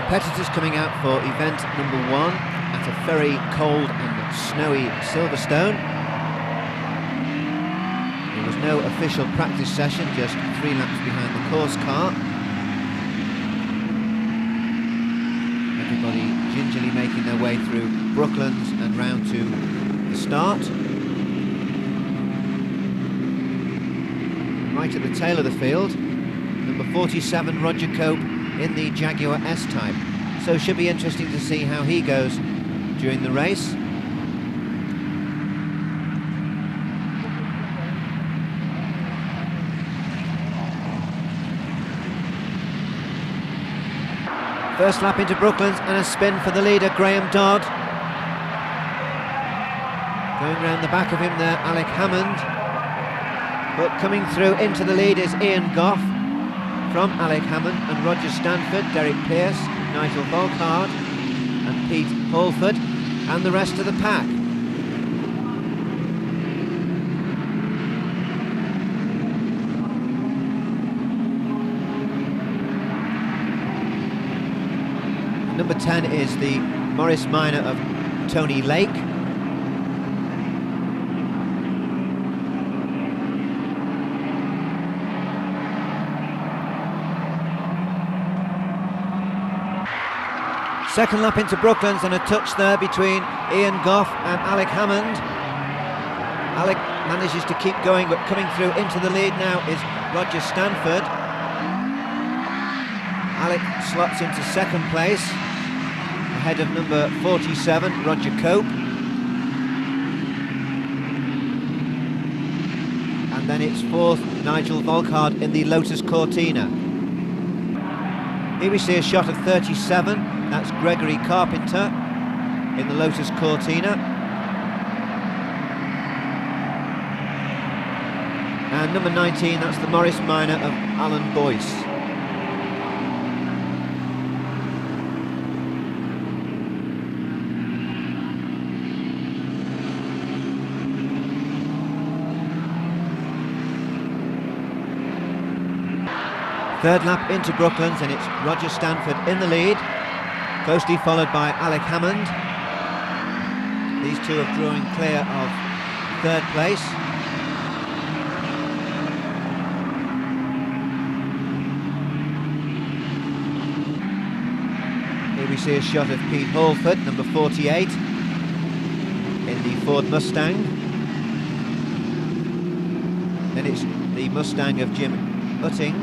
Competitors coming out for event number 1 at a very cold and snowy Silverstone. There was no official practice session, just 3 laps behind the course car. Everybody gingerly making their way through Brooklands and round to the start. Right at the tail of the field, number 47 Roger Cope in the Jaguar S-Type. So it should be interesting to see how he goes during the race. First lap into Brooklands and a spin for the leader, Greame Dodd. Going round the back of him there, Alex Hammond. But coming through into the lead is Ian Goff from Alex Hammond and Roger Stanford, Derek Pearce, Nigel Volkard and Pete Halford and the rest of the pack. Number 10 is the Morris Minor of Tony Lake. Second lap into Brooklands and a touch there between Ian Goff and Alex Hammond. Alex manages to keep going, but coming through into the lead now is Roger Stanford. Alex slots into second place, ahead of number 47, Roger Cope. And then it's fourth, Nigel Volkard in the Lotus Cortina. Here we see a shot of 37. That's Gregory Carpenter in the Lotus Cortina. And number 19, that's the Morris Minor of Alan Boyce. Third lap into Brooklands and it's Roger Stanford in the lead, closely followed by Alex Hammond. These two are drawing clear of third place. Here we see a shot of Pete Halford, number 48, in the Ford Mustang. Then it's the Mustang of Jim Utting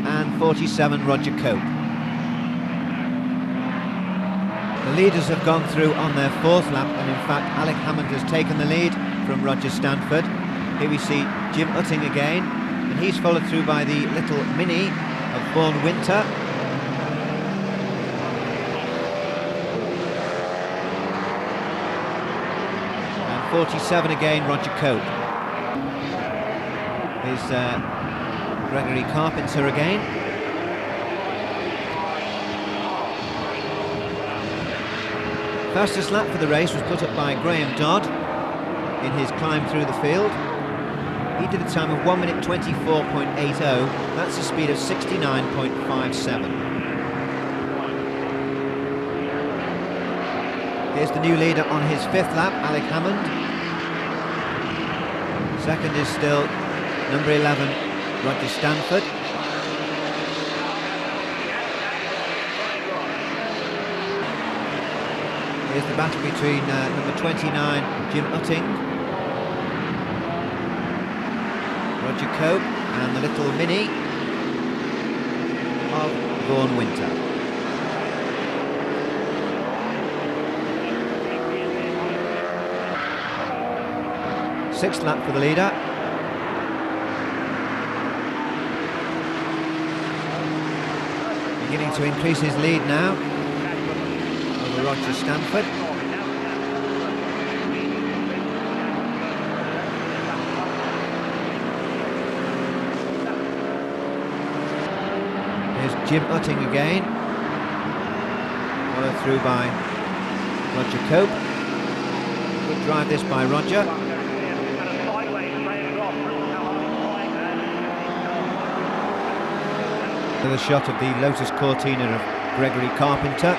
and 47 Roger Cope. The leaders have gone through on their fourth lap, and in fact Alex Hammond has taken the lead from Roger Stanford. Here we see Jim Utting again, and he's followed through by the little Mini of Vaughan Winter. And 47 again, Roger Cope. Here's Gregory Carpenter again. Fastest lap for the race was put up by Greame Dodd in his climb through the field. He did a time of 1 minute 24.80. That's a speed of 69.57. Here's the new leader on his 5th lap, Alex Hammond. Second is still number 11, Roger Stanford. Here's the battle between number 29, Jim Utting, Roger Cope, and the little Mini of Vaughan Winter. Sixth lap for the leader. Beginning to increase his lead now over Roger Stanford. Here's Jim Utting again, followed through by Roger Cope. Good drive this by Roger. Another shot of the Lotus Cortina of Gregory Carpenter.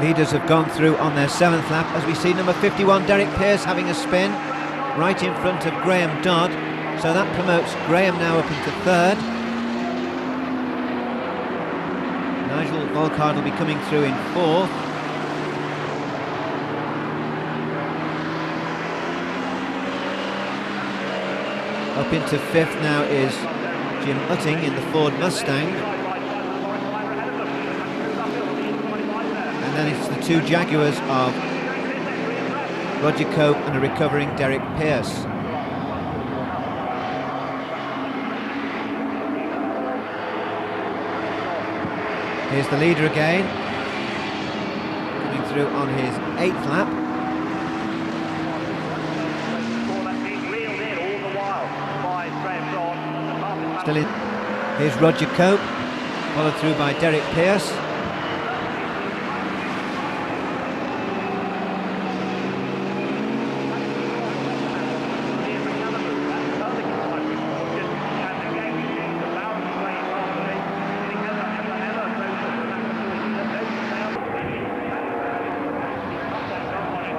Leaders have gone through on their 7th lap as we see number 51 Derek Pearce having a spin right in front of Greame Dodd, so that promotes Greame now up into 3rd. Nigel Volkard will be coming through in 4th. Up into 5th now is Jim Utting in the Ford Mustang. And then it's the 2 Jaguars of Roger Cope and a recovering Derek Pearce. Here's the leader again, coming through on his 8th lap. Still in. Here's Roger Cope, followed through by Derek Pearce.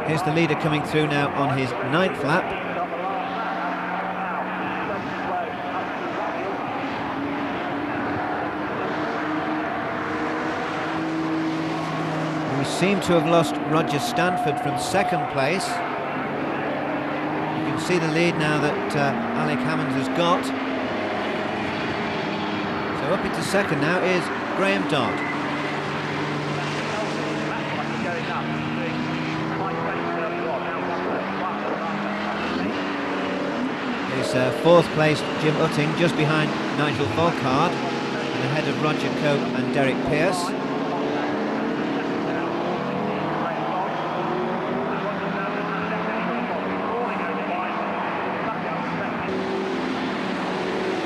Here's the leader coming through now on his 9th lap. We seem to have lost Roger Stanford from 2nd place. You can see the lead now that Alex Hammond has got. So up into 2nd now is Greame Dodd. Is 4th place Jim Utting, just behind Nigel Volkard, and ahead of Roger Cope and Derek Pearce.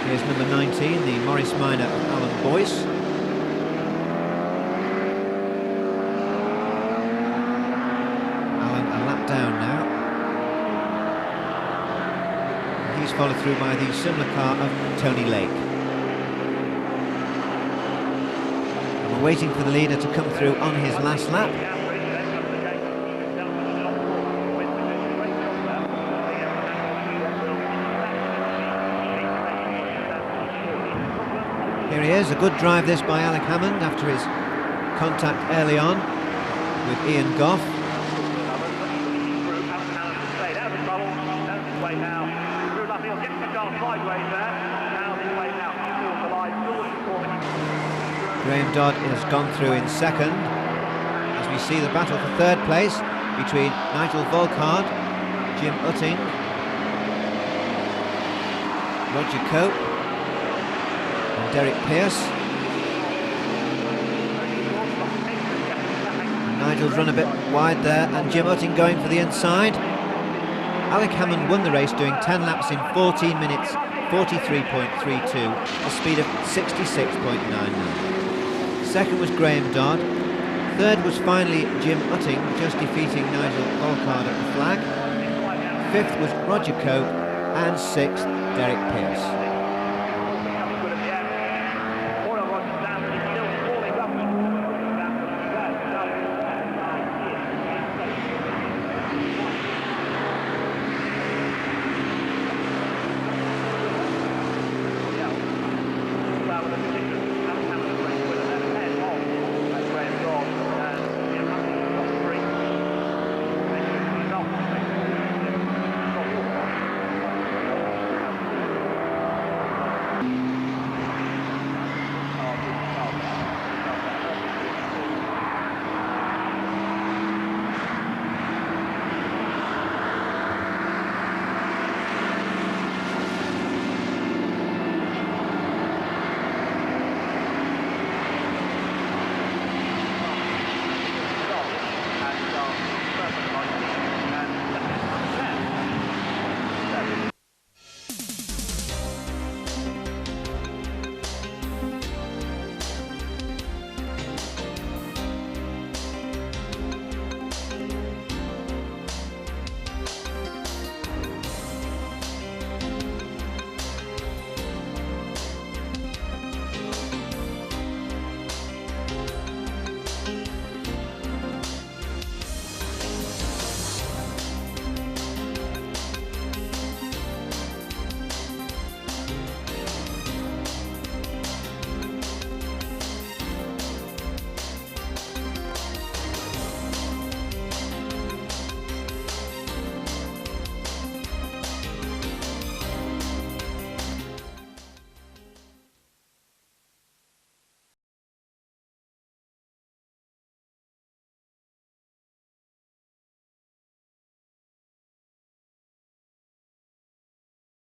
Here's number 19, the Morris Minor of Alan Boyce. Alan a lap down now. He's followed through by the similar car of Tony Lake. And we're waiting for the leader to come through on his last lap. Here he is, a good drive this by Alex Hammond after his contact early on with Ian Goff. Greame Dodd has gone through in 2nd as we see the battle for 3rd place between Nigel Volkard, Jim Utting, Roger Cope and Derek Pearce. Nigel's run a bit wide there and Jim Utting going for the inside. Alex Hammond won the race doing 10 laps in 14 minutes 43.32, a speed of 66.99. 2nd was Greame Dodd. 3rd was finally Jim Utting, just defeating Nigel Volkard at the flag. 5th was Roger Cope, and 6th Derek Pearce.